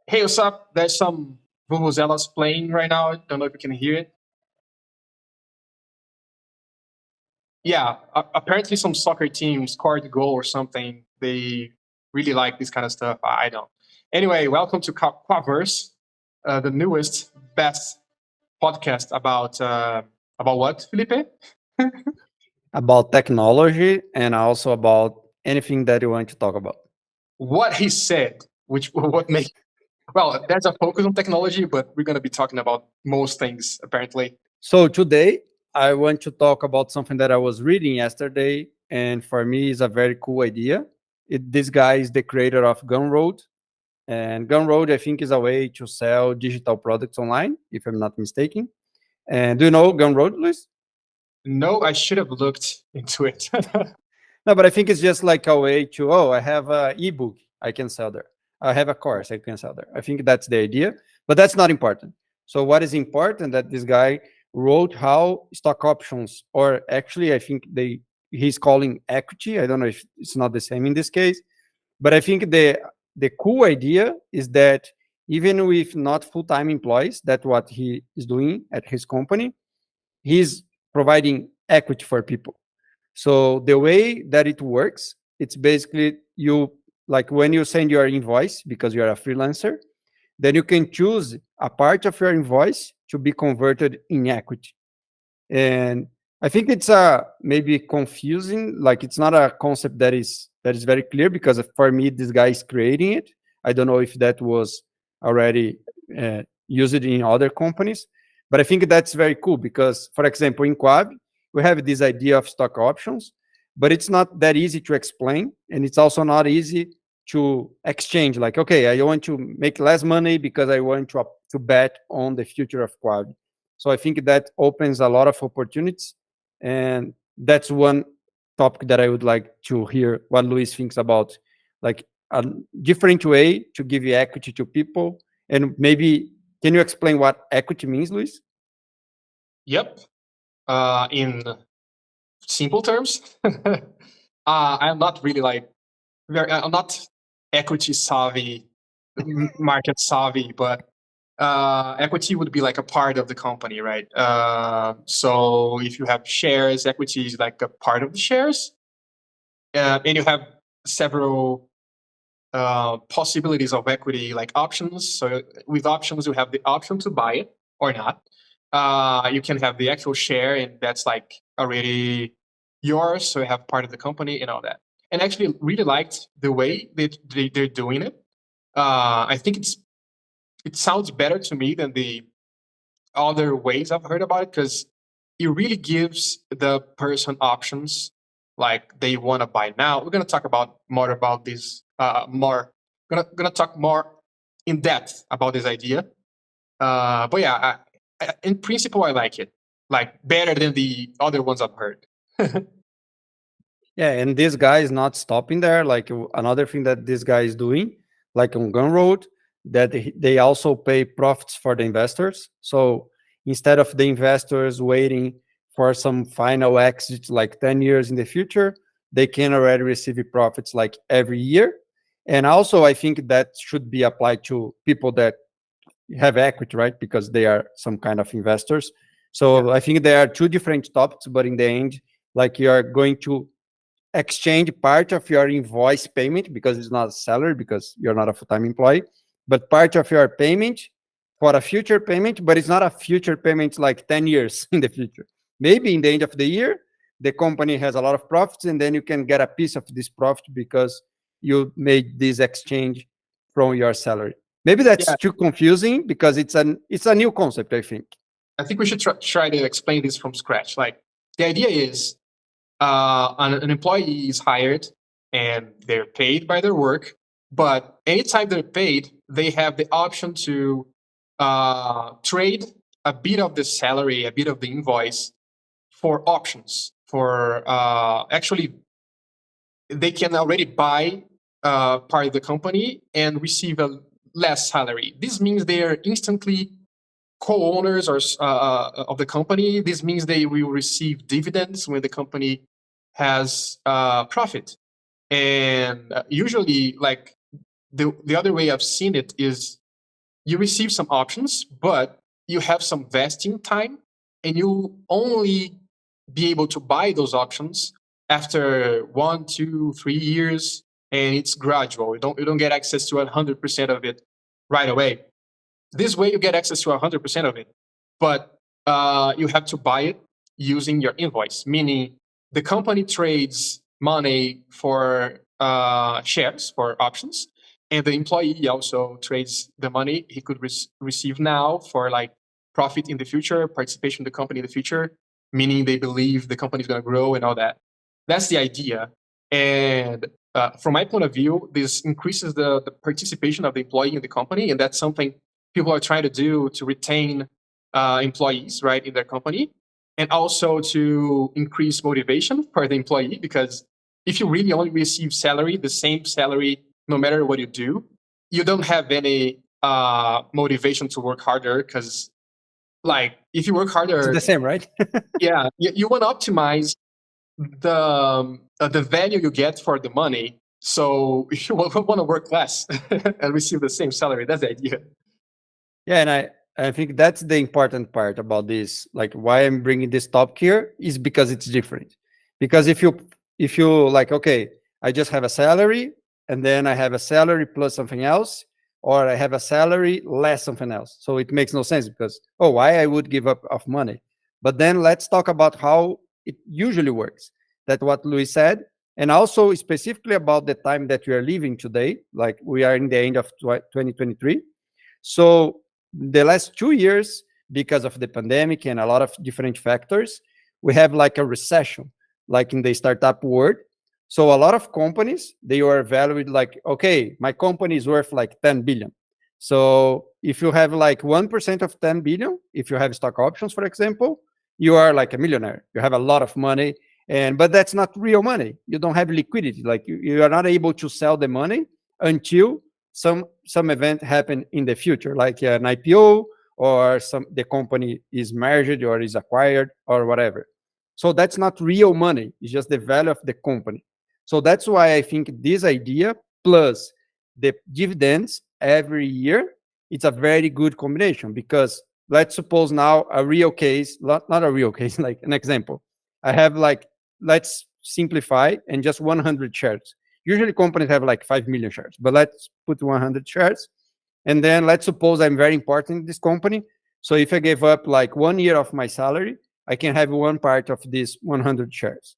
Hey, what's up? There's some vuvuzelas playing right now. Don't know if you can hear it. Yeah, apparently some soccer team scored a goal or something. They really like this kind of stuff. I don't. Anyway, welcome to Quaverse, the newest, best podcast about what, Felipe? About technology and also about anything that you want to talk about. What he said, which what make well, there's a focus on technology, but we're gonna be talking about most things apparently. So today I want to talk about something that I was reading yesterday, and for me is a very cool idea. This guy is the creator of Gumroad, and Gumroad I think is a way to sell digital products online, if I'm not mistaken. And do you know Gumroad, Luis? No, I should have looked into it. No, but I think it's just like a way to, I have an ebook I can sell there. I have a course I can sell there. I think that's the idea, but that's not important. So what is important that this guy wrote how stock options, or actually I think he's calling equity. I don't know if it's not the same in this case, but I think the cool idea is that even with not full-time employees, that's what he is doing at his company, he's providing equity for people. So the way that it works, it's basically you, like when you send your invoice because you're a freelancer, then you can choose a part of your invoice to be converted in equity. And I think it's maybe confusing, like it's not a concept that is very clear, because for me this guy is creating it. I don't know if that was already used in other companies, but I think that's very cool because, for example, in Quab we have this idea of stock options, but it's not that easy to explain, and it's also not easy to exchange. Like, okay, I want to make less money because I want to bet on the future of Quab. So I think that opens a lot of opportunities, and that's one topic that I would like to hear what Luis thinks about, like a different way to give you equity to people. And maybe can you explain what equity means, Luis? Yep. In simple terms, I'm not really like I'm not equity savvy, market savvy, but equity would be like a part of the company, right? So if you have shares, equity is like a part of the shares, and you have several possibilities of equity, like options. So with options, you have the option to buy it or not. You can have the actual share, and that's like already yours. So you have part of the company and all that. And actually, really liked the way they're doing it. I think it sounds better to me than the other ways I've heard about it, because it really gives the person options, like they want to buy now. We're gonna talk about more about this more. Gonna talk more in depth about this idea. But yeah, in principle, I like it, like better than the other ones I've heard. Yeah, and this guy is not stopping there. Like another thing that this guy is doing, like on Gunroad, that they also pay profits for the investors. So instead of the investors waiting for some final exit like 10 years in the future, they can already receive profits like every year. And also, I think that should be applied to people that have equity, right? Because they are some kind of investors. Yeah. So I think there are two different topics, but in the end, like you are going to exchange part of your invoice payment, because it's not a salary, because you're not a full-time employee, but part of your payment for a future payment, but it's not a future payment like 10 years in the future. Maybe in the end of the year, the company has a lot of profits, and then you can get a piece of this profit because you made this exchange from your salary. Maybe that's Yeah, too confusing because it's a new concept, I think. I think we should try to explain this from scratch. Like the idea is, an employee is hired and they're paid by their work, but anytime they're paid, they have the option to trade a bit of the salary, a bit of the invoice for options. For actually, they can already buy part of the company and receive a less salary. This means they are instantly co-owners or of the company. This means they will receive dividends when the company has profit. And usually, like the other way I've seen it is you receive some options, but you have some vesting time, and you only be able to buy those options after 1, 2, 3 years, and it's gradual. You don't get access to 100% of it right away. This way, you get access to 100% of it, but you have to buy it using your invoice, meaning the company trades money for shares, for options, and the employee also trades the money he could receive now for like profit in the future, participation in the company in the future, meaning they believe the company is going to grow and all that. That's the idea. And from my point of view, this increases the participation of the employee in the company, and that's something people are trying to do to retain employees, right, in their company, and also to increase motivation for the employee. Because if you really only receive salary, the same salary, no matter what you do, you don't have any motivation to work harder. Because, like, if you work It's harder, the same, right? yeah, you want to optimize the value you get for the money. So you want to work less and receive the same salary. That's the idea. Yeah, and I think that's the important part about this. Like why I'm bringing this topic here is because it's different. Because if you like, okay, I just have a salary and then I have a salary plus something else, or I have a salary less something else. So it makes no sense because why I would give up of money? But then let's talk about how it usually works. That what Luis said, and also specifically about the time that we are living today. Like we are in the end of 2023. So the last 2 years, because of the pandemic and a lot of different factors, we have like a recession, like in the startup world. So a lot of companies, they are valued like, okay, my company is worth like 10 billion. So if you have like 1% of 10 billion, if you have stock options, for example, you are like a millionaire. You have a lot of money, but that's not real money. You don't have liquidity. Like you are not able to sell the money until some event happen in the future, like an IPO, or the company is merged or is acquired or whatever. So that's not real money. It's just the value of the company. So that's why I think this idea plus the dividends every year, it's a very good combination. Because let's suppose now a real case, not a real case, like an example. I have like, let's simplify, and just 100 shares. Usually companies have like 5 million shares, but let's put 100 shares. And then let's suppose I'm very important in this company. So if I gave up like 1 year of my salary, I can have one part of these 100 shares.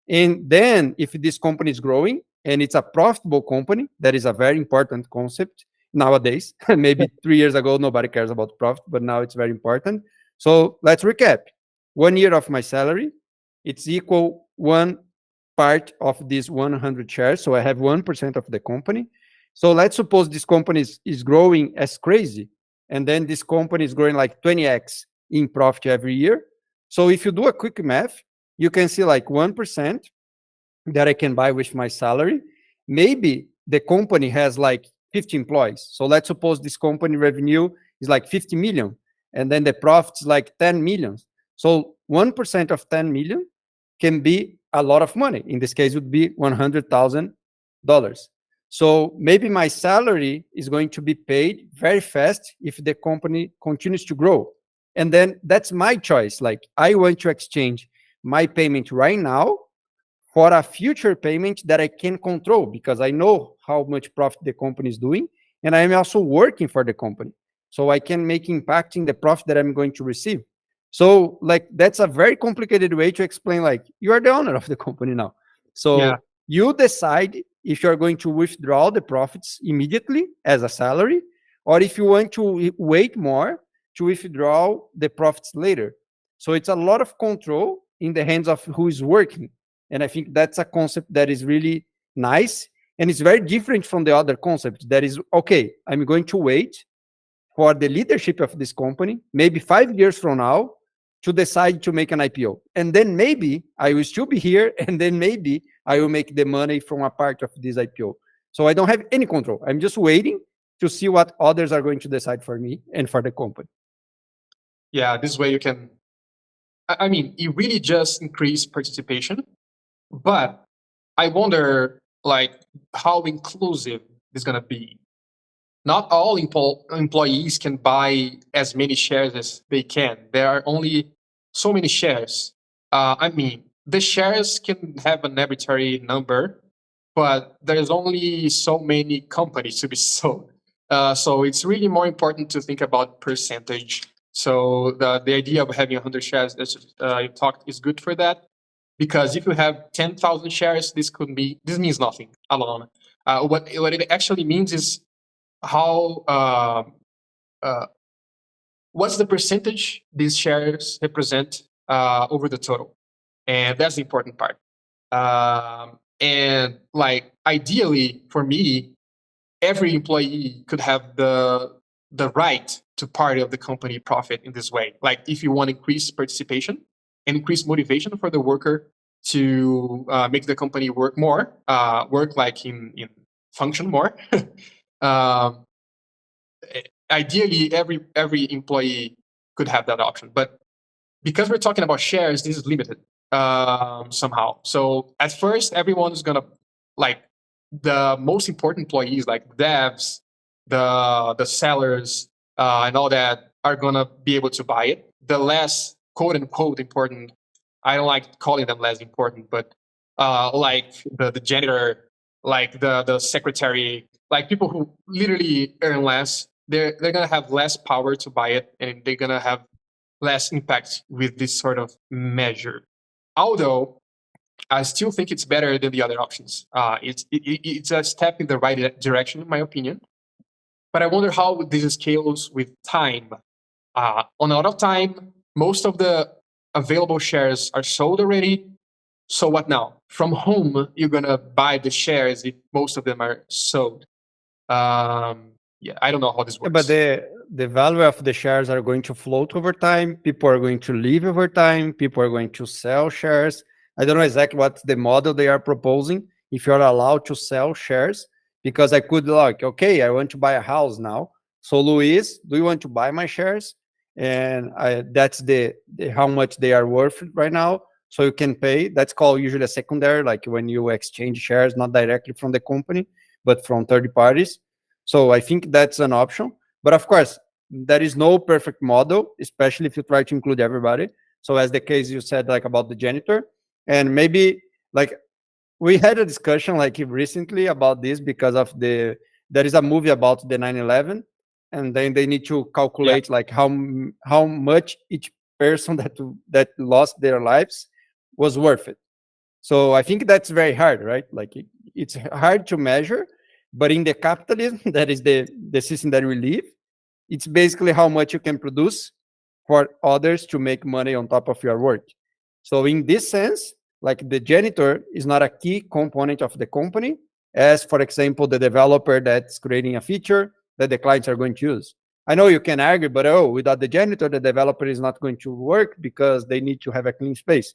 And then if this company is growing and it's a profitable company, that is a very important concept nowadays. Maybe 3 years ago, nobody cares about profit, but now it's very important. So let's recap. 1 year of my salary, it's equal one part of these 100 shares. So I have 1% of the company. So let's suppose this company is growing as crazy. And then this company is growing like 20x in profit every year. So if you do a quick math, you can see like 1% that I can buy with my salary. Maybe the company has like 50 employees. So let's suppose this company revenue is like 50 million, and then the profit is like 10 million. So 1% of 10 million can be a lot of money. In this case, it would be $100,000. So maybe my salary is going to be paid very fast if the company continues to grow. And then that's my choice. Like I want to exchange my payment right now for a future payment that I can control, because I know how much profit the company is doing, and I am also working for the company. So I can make impact in the profit that I'm going to receive. So like that's a very complicated way to explain, like you are the owner of the company now. Yeah. So you decide if you're going to withdraw the profits immediately as a salary, or if you want to wait more to withdraw the profits later. So it's a lot of control in the hands of who is working. And I think that's a concept that is really nice. And it's very different from the other concept that is, okay, I'm going to wait for the leadership of this company, maybe 5 years from now, to decide to make an IPO. And then maybe I will still be here, and then maybe I will make the money from a part of this IPO. So I don't have any control. I'm just waiting to see what others are going to decide for me and for the company. Yeah, this way you can. I mean, it really just increase participation, but I wonder, like, how inclusive this gonna be. not all employees can buy as many shares as they can. There are only so many shares. I mean, the shares can have an arbitrary number, but there's only so many companies to be sold. So it's really more important to think about percentage. So the idea of having 100 shares, as you talked, is good for that. Because if you have 10,000 shares, this means nothing alone. What it actually means is how uh, what's the percentage these shares represent over the total, and that's the important part. And like ideally for me, every employee could have the right to part of the company profit in this way. Like if you want to increase participation and increase motivation for the worker to make the company work more, work like in function more. um, Ideally every employee could have that option, but because we're talking about shares, this is limited somehow. So at first everyone's gonna, like, the most important employees like devs, the sellers, and all that are gonna be able to buy it. The less quote unquote important, I don't like calling them less important, but like the janitor, like the secretary, like people who literally earn less, they're gonna have less power to buy it, and they're gonna have less impact with this sort of measure. Although I still think it's better than the other options. It's a step in the right direction, in my opinion. But I wonder how this scales with time. On a lot of time, most of the available shares are sold already. So what now? From home, you're gonna buy the shares if most of them are sold. Yeah, I don't know how this Yeah, but works. the value of the shares are going to float over time. People are going to leave over time. People are going to sell shares. I don't know exactly what's the model they are proposing. If you're allowed to sell shares, because I could like, okay, I want to buy a house now. So Luis, do you want to buy my shares? And that's the how much they are worth right now. So you can pay. That's called usually a secondary, like when you exchange shares, not directly from the company, but from third parties. So I think that's an option. But of course, there is no perfect model, especially if you try to include everybody. So as the case you said, like about the janitor, and maybe like we had a discussion like recently about this because of there is a movie about the 9/11, and then they need to Yeah, calculate like how much each person that lost their lives was worth it. So I think that's very hard, right? Like it's hard to measure, but in the capitalism, that is the system that we live, it's basically how much you can produce for others to make money on top of your work. So in this sense, like the janitor is not a key component of the company, as for example, the developer that's creating a feature that the clients are going to use. I know you can argue, but oh, without the janitor, the developer is not going to work because they need to have a clean space.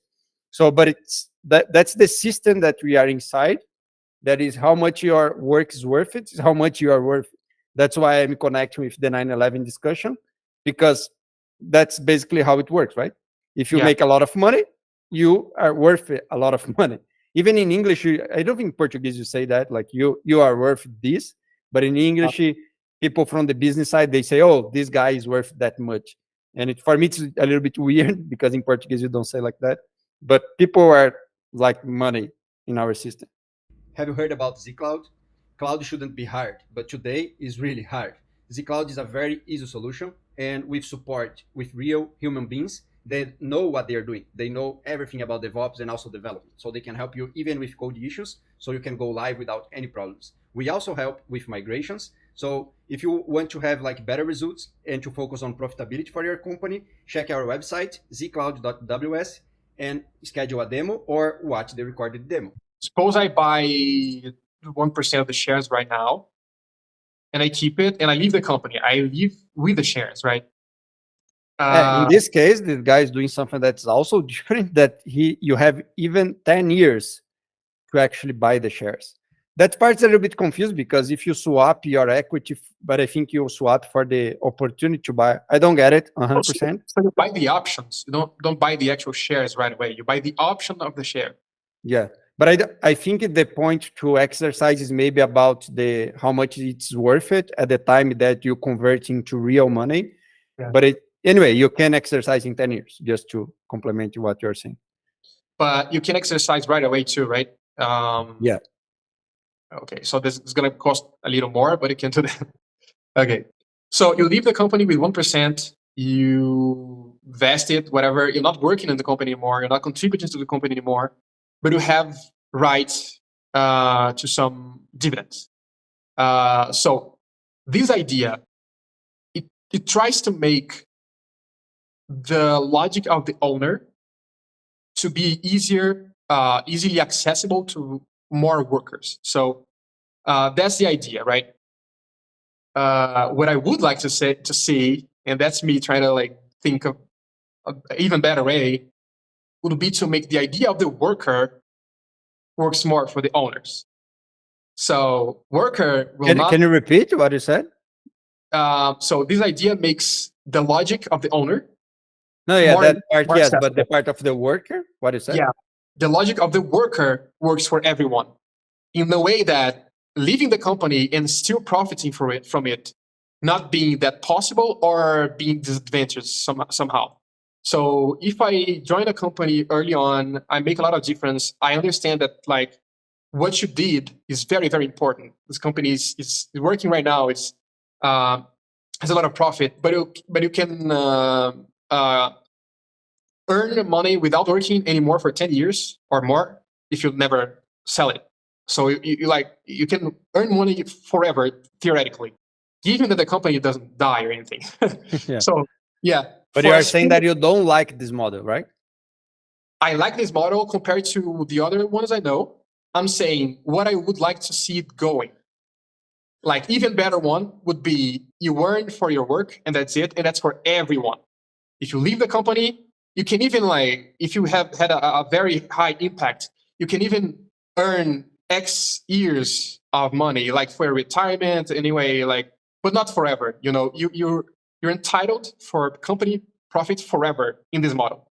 So, but it's that's the system that we are inside. That is how much your work is worth it, is how much you are worth. That's why I'm connecting with the 9/11 discussion, because that's basically how it works, right? If you yeah, make a lot of money, you are worth it, a lot of money. Even in English, I don't think Portuguese you say that, like you are worth this, but in uh, English, people from the business side they say, oh, this guy is worth that much, and for me it's a little bit weird because in Portuguese you don't say like that, but people are like money in our system. Have you heard about zCloud? Cloud shouldn't be hard, but today is really hard. zCloud is a very easy solution, and with support with real human beings that know what they are doing. They know everything about DevOps and also development, so they can help you even with code issues, so you can go live without any problems. We also help with migrations. So if you want to have like better results and to focus on profitability for your company, check our website zcloud.ws and schedule a demo or watch the recorded demo. suppose I buy 1% of the shares right now, and I keep it, and I leave the company. I leave with the shares, right? In this case, this guy is doing something that's also different. That you have even 10 years to actually buy the shares. That part's a little bit confused because if you swap your equity, but I think you swap for the opportunity to buy. I don't get it Oh, so 100%. so you buy the options. You don't buy the actual shares right away. You buy the option of the share. Yeah, But I think the point to exercise is maybe about the how much it's worth it at the time that you convert into real money. Yeah. But anyway, you can exercise in 10 years, just to complement what you're saying. But you can exercise right away too, right? Yeah. Okay, so this is going to cost a little more, but you can do that. Okay, so you leave the company with 1%, you vest it, whatever. You're not working in the company anymore. You're not contributing to the company anymore, but you have rights to some dividends. So this idea, it tries to make the logic of the owner to be easily accessible to more workers. So that's the idea, right? What I would like to see, and that's me trying to like think of an even better way, would be to make the idea of the worker works more for the owners. So worker will not. Can you repeat what you said? So this idea makes the logic of the owner. No, yeah, more, that part, more yes, but accessible. the part of the worker, what you said? Yeah, the logic of the worker works for everyone in the way that leaving the company and still profiting from it not being that possible or being disadvantaged somehow. So if I join a company early on, I make a lot of difference. I understand that like what you did is very, very important. This company is working right now. It's has a lot of profit, but you can earn money without working anymore for 10 years or more if you never sell it. So you can earn money forever theoretically, given that the company doesn't die or anything. Yeah. So yeah. But you are saying that you don't like this model, right? I like this model compared to the other ones I know. I'm saying what I would like to see it going. Like even better one would be you earn for your work and that's it, and that's for everyone. If you leave the company, you can even like if you have had a very high impact, you can even earn X years of money, like for retirement anyway, like but not forever. You know, you're entitled for company profit forever in this model.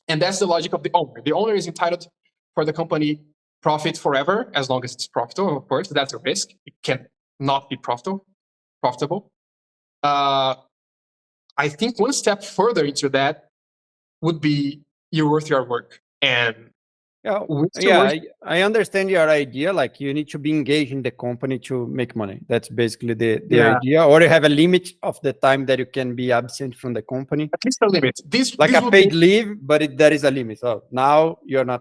And that's the logic of the owner. The owner is entitled for the company profit forever, as long as it's profitable, of course. That's a risk. It can not be profitable. I think one step further into that would be you're worth your work. And yeah, I understand your idea. Like you need to be engaged in the company to make money. That's basically the idea. Or you have a limit of the time that you can be absent from the company. At least a limit. This a paid leave, but there is a limit. So now you're not,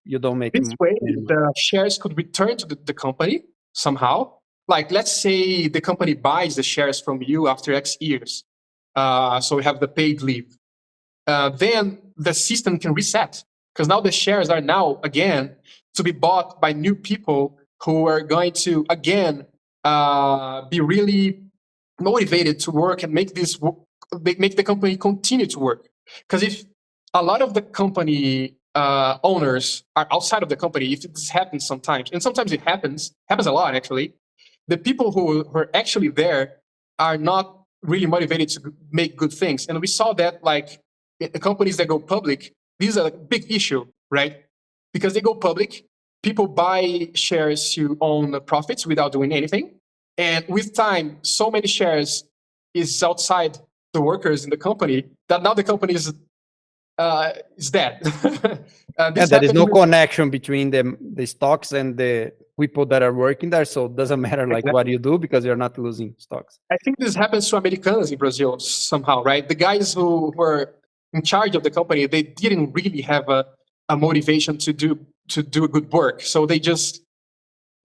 you don't make this way. anymore. The shares could return to the company somehow. Like let's say the company buys the shares from you after X years. So we have the paid leave. Then the system can reset because now the shares are now again to be bought by new people who are going to again be really motivated to work and make the company continue to work. Because if a lot of the company owners are outside of the company, if this happens sometimes, and sometimes it happens a lot actually, the people who are actually there are not really motivated to make good things. And we saw that like companies that go public, these are a big issue, right? Because they go public, people buy shares to own the profits without doing anything. And with time, so many shares is outside the workers in the company that now the company is dead. There is no connection between the stocks and the people that are working there. So it doesn't matter like what you do because you're not losing stocks. I think this happens to Americans in Brazil somehow, right? The guys who were in charge of the company, they didn't really have a motivation to do good work. So they just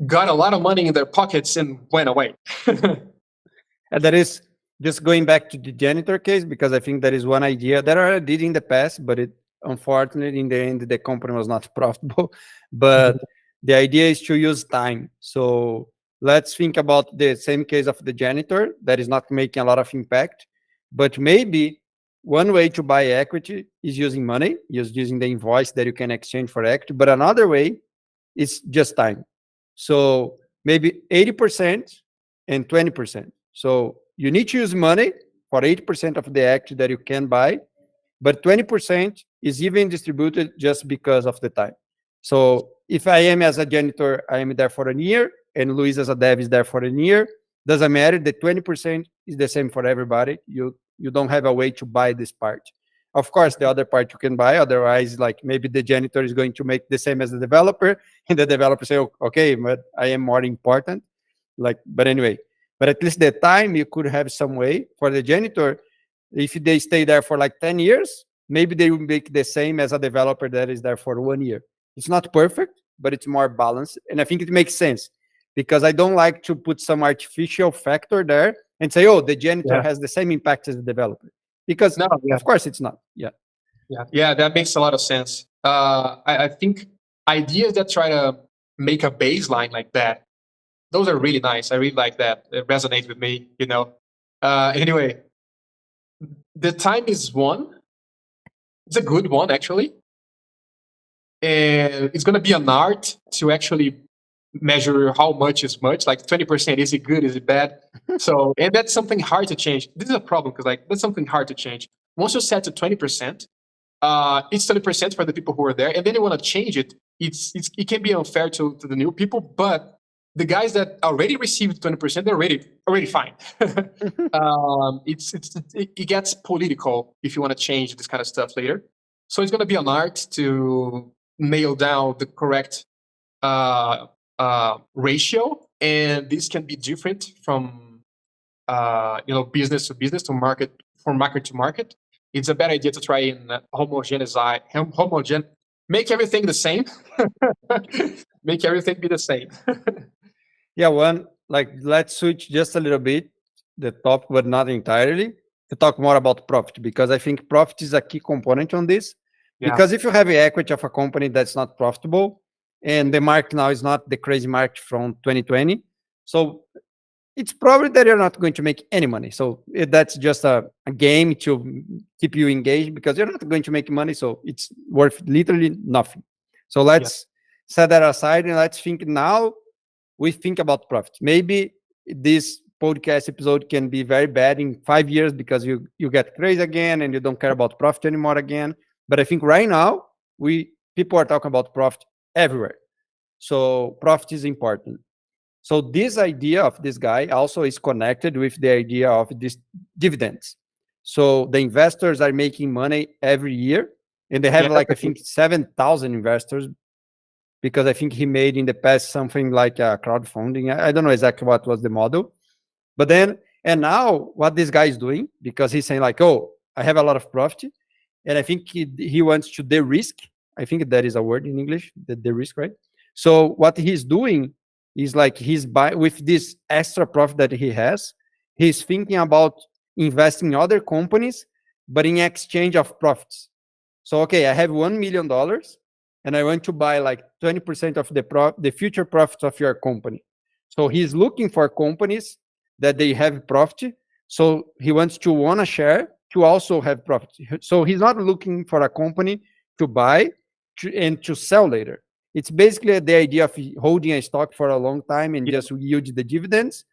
got a lot of money in their pockets and went away. And that is just going back to the janitor case, because I think that is one idea that I did in the past, but it unfortunately in the end the company was not profitable. But the idea is to use time. So let's think about the same case of the janitor that is not making a lot of impact, but maybe one way to buy equity is using money, using the invoice that you can exchange for equity. But another way is just time. So maybe 80% and 20%. So you need to use money for 80% of the equity that you can buy, but 20% is even distributed just because of the time. So if I am as a janitor, I am there for a year, and Luis as a dev is there for a year. Doesn't matter. The 20% is the same for everybody. You don't have a way to buy this part. Of course, the other part you can buy. Otherwise, like maybe the janitor is going to make the same as the developer, and the developer say, okay, but I am more important. Like, but anyway, but at least the time you could have some way for the janitor. If they stay there for like 10 years, maybe they will make the same as a developer that is there for 1 year. It's not perfect, but it's more balanced. And I think it makes sense because I don't like to put some artificial factor there and say, oh, the janitor Yeah. has the same impact as the developer. Because No, yeah. of course it's not. Yeah. Yeah, that makes a lot of sense. I think ideas that try to make a baseline like that, those are really nice. I really like that. It resonates with me, you know. Anyway, the time is one. It's a good one, actually. And it's going to be an art to actually measure how much is much. Like 20%, is it good? Is it bad? So, and that's something hard to change. This is a problem because, like, that's something hard to change. Once you set to 20%, it's 30% for the people who are there, and then you want to change it. It can be unfair to the new people, but the guys that already received 20%, they're already fine. It gets political if you want to change this kind of stuff later. So it's going to be an art to nail down the correct ratio, and this can be different from business to business to market, from market to market. It's a bad idea to try and make everything the same. Make everything be the same. Yeah, one, like let's switch just a little bit the topic, but not entirely, to talk more about profit because I think profit is a key component on this. Yeah. Because if you have the equity of a company that's not profitable and the market now is not the crazy market from 2020, so it's probably that you're not going to make any money. So that's just a game to keep you engaged because you're not going to make money. So it's worth literally nothing. So let's set that aside and let's think now we think about profit. Maybe this podcast episode can be very bad in 5 years because you get crazy again and you don't care about profit anymore again. But I think right now people are talking about profit everywhere. So profit is important. So this idea of this guy also is connected with the idea of this dividends. So the investors are making money every year, and they have like I think 7,000 investors because I think he made in the past something like a crowdfunding. I don't know exactly what was the model, but then and now what this guy is doing because he's saying like, oh, I have a lot of profit, and I think he wants to de-risk. I think that is a word in English, the de-risk, right? So what he's doing is like he's buy with this extra profit that he has, he's thinking about investing in other companies, but in exchange of profits. So okay, I have $1 million, and I want to buy like 20% of the future profits of your company. So he's looking for companies that they have profit. So he wants to own a share to also have profit. So he's not looking for a company to buy and to sell later. It's basically the idea of holding a stock for a long time and just yield the dividends,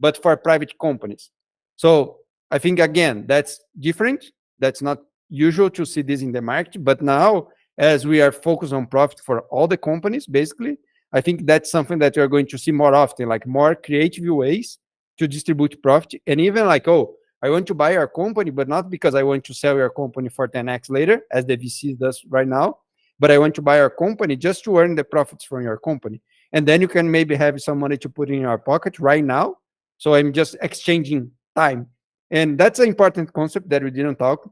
but for private companies. So I think again that's different. That's not usual to see this in the market, but now as we are focused on profit for all the companies, basically, I think that's something that you're going to see more often, like more creative ways to distribute profit. And even like, oh, I want to buy your company, but not because I want to sell your company for 10x later, as the VC does right now, but I want to buy your company just to earn the profits from your company. And then you can maybe have some money to put in your pocket right now. So I'm just exchanging time. And that's an important concept that we didn't talk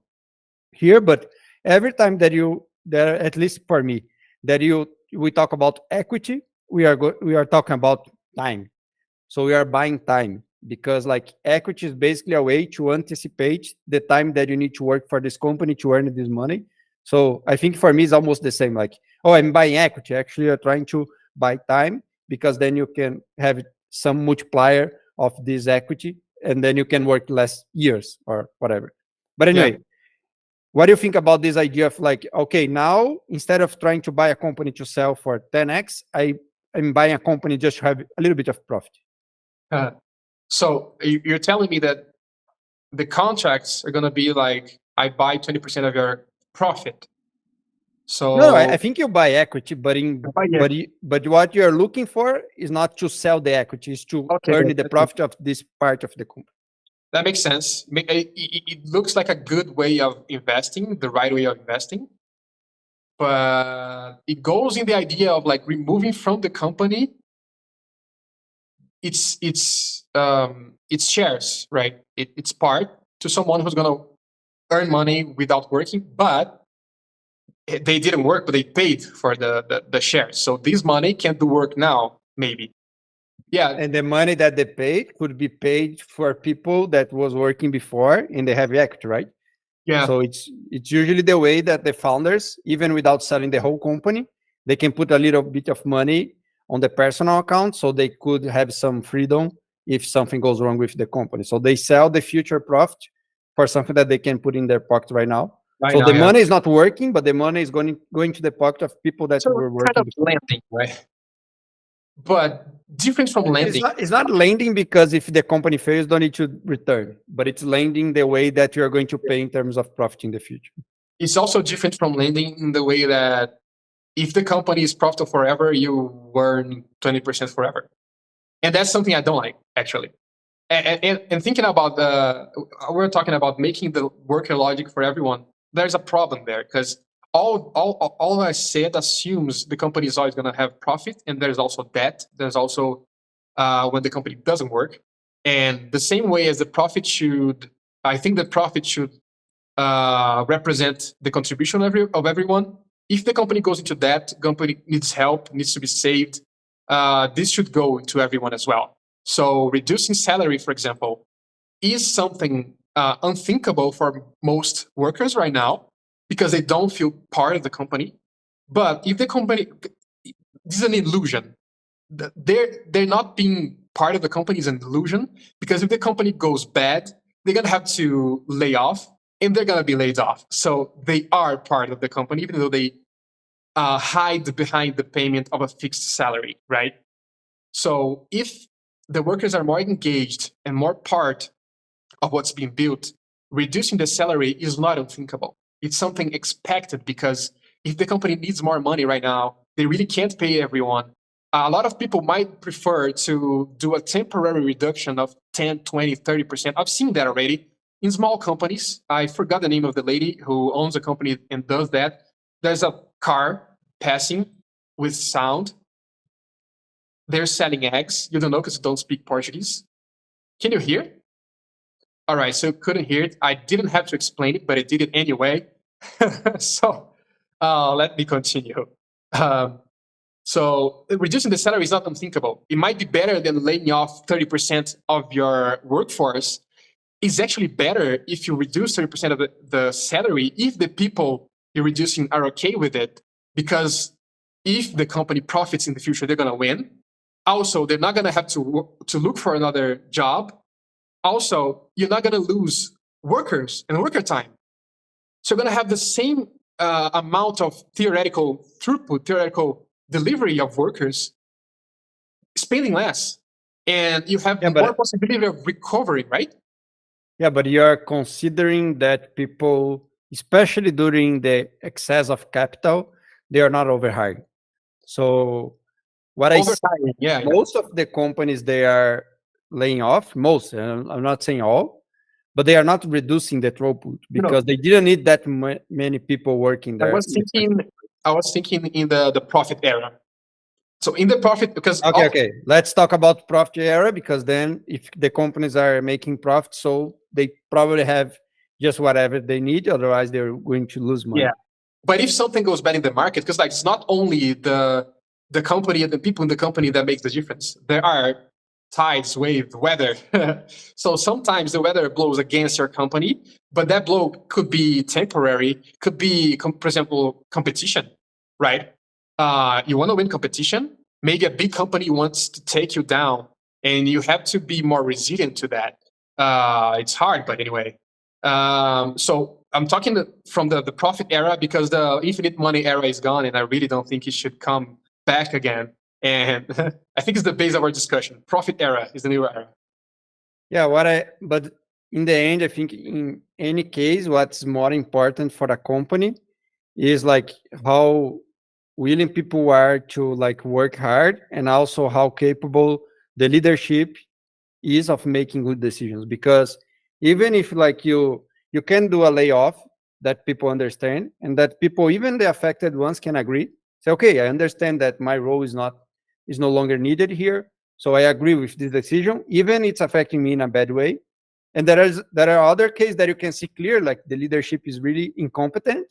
here, but every time that at least for me, that we talk about equity, we are talking about time. So we are buying time because like equity is basically a way to anticipate the time that you need to work for this company to earn this money. So I think for me it's almost the same. Like, oh, I'm buying equity. Actually, you're trying to buy time because then you can have some multiplier of this equity, and then you can work less years or whatever. But anyway, what do you think about this idea of like, okay, now instead of trying to buy a company to sell for 10x, I'm buying a company just to have a little bit of profit? So you're telling me that the contracts are going to be like, I buy 20% of your profit. No, I So think you buy equity, but yeah, but what you're looking for is not to sell the equity, is to okay, earn the okay. profit of this part of the company. That makes sense. It looks like a good way of investing, the right way of investing, but it goes in the idea of like removing from the company its shares, right? It's part to someone who's gonna earn money without working, but they didn't work, but they paid for the shares. So this money can do work now, maybe. Yeah, And the money that they paid could be paid for people that was working before and they have equity, right? yeah, So it's usually the way that the founders, even without selling the whole company, they can put a little bit of money on the personal account so they could have some freedom if something goes wrong with the company. So they sell the future profit for something that they can put in their pocket right now. right So now, the yeah. money is not working, but the money is going to the pocket of people that So were kind working of before. lending, right? But different from It's lending. not it's not lending because if the company fails, you don't need to return, but it's lending the way that you're going to pay in terms of profit in the future. It's also different from lending in the way that if the company is profitable forever, you earn 20% forever. And that's something I don't like, actually. And thinking about we're talking about making the worker logic for everyone. There's a problem there because all I said assumes the company is always going to have profit, and there's also debt. There's also when the company doesn't work, and the same way as the profit should, I think the profit should represent the contribution of everyone. If the company goes into debt, company needs help, needs to be saved. This should go to everyone as well. So reducing salary, for example, is something unthinkable for most workers right now because they don't feel part of the company. But if the company, this is an illusion. They're not being part of the company is an illusion because if the company goes bad, they're gonna have to lay off and they're gonna be laid off. So they are part of the company, even though they hide behind the payment of a fixed salary, right? So if the workers are more engaged and more part of what's being built, reducing the salary is not unthinkable. It's something expected because if the company needs more money right now, they really can't pay everyone. A lot of people might prefer to do a temporary reduction of 10, 20, 30%. I've seen that already in small companies. I forgot the name of the lady who owns a company and does that. There's a car passing with sound. They're selling eggs. You don't know because you don't speak Portuguese. Can you hear? All right, so couldn't hear it. I didn't have to explain it, but I did it anyway. So let me continue. Um, so reducing the salary is not unthinkable. It might be better than laying off 30% of your workforce. It's actually better if you reduce 30% of the salary if the people you're reducing are okay with it, because if the company profits in the future, they're going to win. Also, they're not going to have to look for another job. Also, you're not going to lose workers and worker time. So you're going to have the same amount of theoretical throughput, theoretical delivery of workers, spending less. And you have Yeah, more but possibility of recovering, right? yeah, but you are considering that people, especially during the excess of capital, they are not overhired. So what I Over see, time, yeah, yeah. most of the companies they are laying off, most, and I'm not saying all, but they are not reducing the throughput You know, because they didn't need that many people working I there was in the first. thinking, I was thinking in the profit era. So in the profit, because Okay, okay. Let's talk about profit area because then if the companies are making profit, so they probably have just whatever they need, otherwise they're going to lose money. yeah. But if something goes bad in the market, because like it's not only the company and the people in the company that makes the difference. There are tides, wave, weather. So sometimes the weather blows against your company, but that blow could be temporary, could be, for example, competition, right? You want to win competition. Maybe a big company wants to take you down, and you have to be more resilient to that. It's hard, but anyway. So I'm talking from the profit era because the infinite money era is gone, and I really don't think it should come back again. And I think it's the base of our discussion. Profit era is the new era. Yeah, but in the end, I think in any case, what's more important for a company is like how willing people are to like work hard, and also how capable the leadership is of making good decisions. Because even if like you can do a layoff that people understand, and that people, even the affected ones, can agree, say, okay, I understand that my role is no longer needed here, so I agree with this decision, even it's affecting me in a bad way. And there are other cases that you can see clear, like the leadership is really incompetent,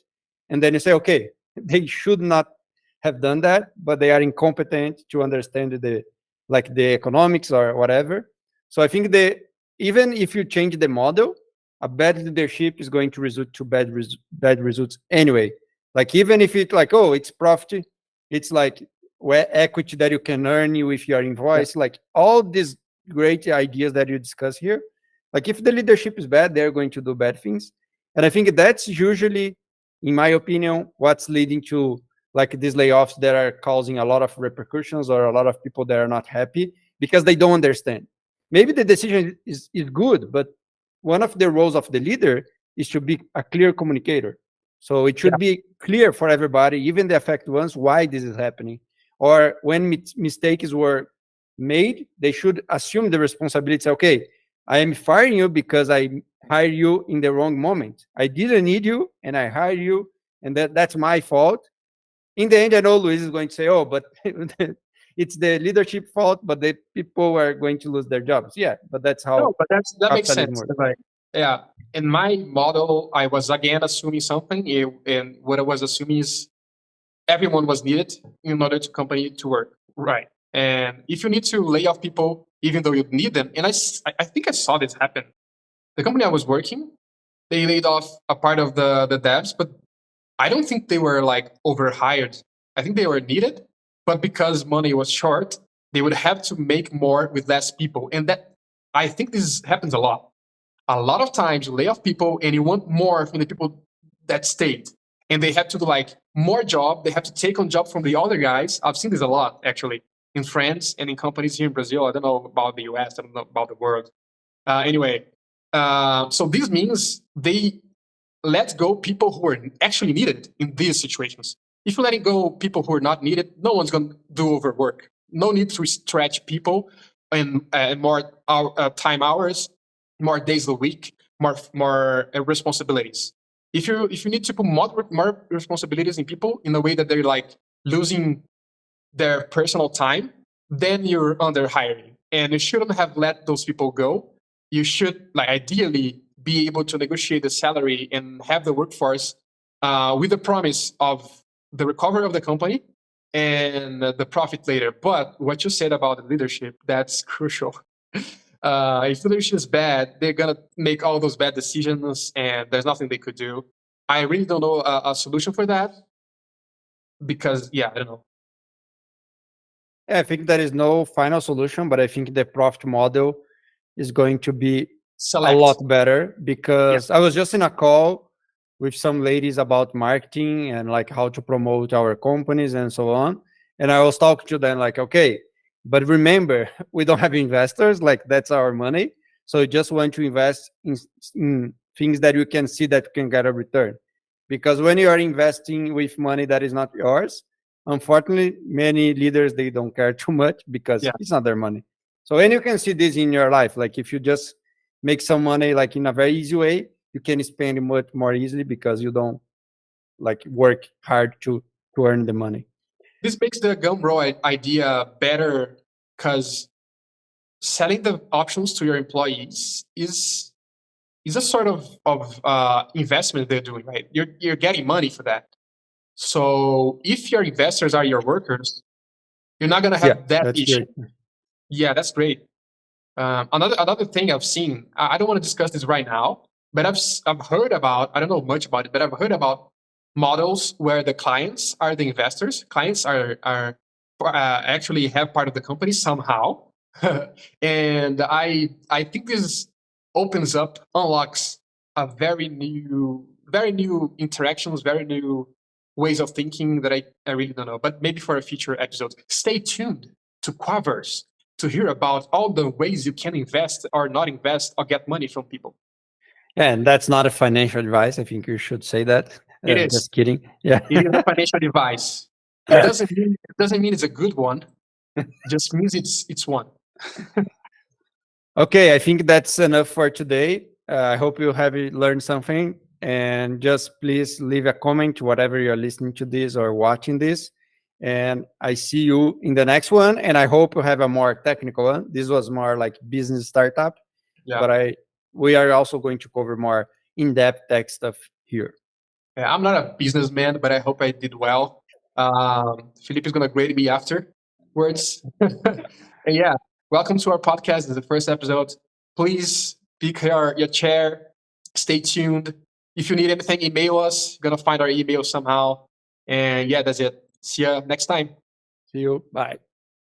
and then you say, okay, they should not have done that, but they are incompetent to understand the like the economics or whatever. So I think the even if you change the model, a bad leadership is going to result to bad results anyway. Like even if it like, oh, it's profit, it's like where equity that you can earn with your Yeah. invoice, like all these great ideas that you discuss here. Like if the leadership is bad, they're going to do bad things. And I think that's usually, in my opinion, what's leading to like these layoffs that are causing a lot of repercussions, or a lot of people that are not happy because they don't understand. Maybe the decision is good, but one of the roles of the leader is to be a clear communicator. So it Yeah. should be clear for everybody, even the affected ones, why this is happening. Or when mistakes were made, they should assume the responsibility. Say, okay, I am firing you because I hired you in the wrong moment. I didn't need you, and I hired you, and that's my fault. In the end, I know Luis is going to say, "Oh, but it's the leadership fault, but the people are going to lose their jobs." Yeah, but that's No, how but that makes capitalism sense. works. Like, yeah, in my model, I was again assuming something, and what I was assuming is everyone was needed in order to company to work, right? And if you need to lay off people, even though you need them, and I think I saw this happen. The company I was working, they laid off a part of the devs, but I don't think they were like overhired. I think they were needed, but because money was short, they would have to make more with less people. And that I think this happens a lot. A lot of times you lay off people and you want more from the people that stayed. And they have to do like more job. They have to take on job from the other guys. I've seen this a lot actually in France and in companies here in Brazil. I don't know about the US. I don't know about the world. Anyway, so this means they let go people who are actually needed in these situations. If you're letting go people who are not needed, no one's going to do overwork. No need to stretch people and more time hours, more days a week, more responsibilities. If you need to put more responsibilities in people in a way that they're like losing their personal time, then you're under hiring. And you shouldn't have let those people go. You should, like, ideally be able to negotiate the salary and have the workforce with the promise of the recovery of the company and the profit later. But what you said about the leadership, that's crucial. If leadership is bad, they're gonna make all those bad decisions, and there's nothing they could do. I really don't know a solution for that because, yeah, I don't know. Yeah, I think there is no final solution, but I think the profit model is going to be a lot Select. better, Yeah. because I was just in a call with some ladies about marketing and like how to promote our companies and so on. And I was talking to them like, okay, but remember, we don't have investors, like that's our money. So you just want to invest in things that you can see that can get a return. Because when you are investing with money that is not yours, unfortunately, many leaders, they don't care too much because Yeah. it's not their money. So, and you can see this in your life. Like if you just make some money like in a very easy way, you can spend it much more easily because you don't like work hard to earn the money. This makes the Gumroad idea better because selling the options to your employees is a sort of investment they're doing, right? You're getting money for that. So if your investors are your workers, you're not gonna Yeah, have that that's issue. great. Yeah, that's great. Another thing I've seen, I don't want to discuss this right now, but I've heard about, I don't know much about it, but I've heard about models where the clients are the investors. Clients are actually have part of the company somehow, and I think this opens up, unlocks a very new interactions, very new ways of thinking that I really don't know. But maybe for a future episode, stay tuned to Quaverse to hear about all the ways you can invest or not invest or get money from people. Yeah, and that's not a financial advice. I think you should say that. It is. Just kidding. Yeah. It is a financial device. It doesn't mean it's a good one. It just means it's one. Okay, I think that's enough for today. I hope you have learned something. And just please leave a comment, whatever you're listening to this or watching this. And I see you in the next one. And I hope you have a more technical one. This was more like business startup, Yeah. but we are also going to cover more in-depth tech stuff here. Yeah, I'm not a businessman, but I hope I did well. Felipe is going to grade me afterwards. And yeah, welcome to our podcast. This is the first episode. Please pick your chair. Stay tuned. If you need anything, email us. You're going to find our email somehow. And yeah, that's it. See you next time. See you. Bye.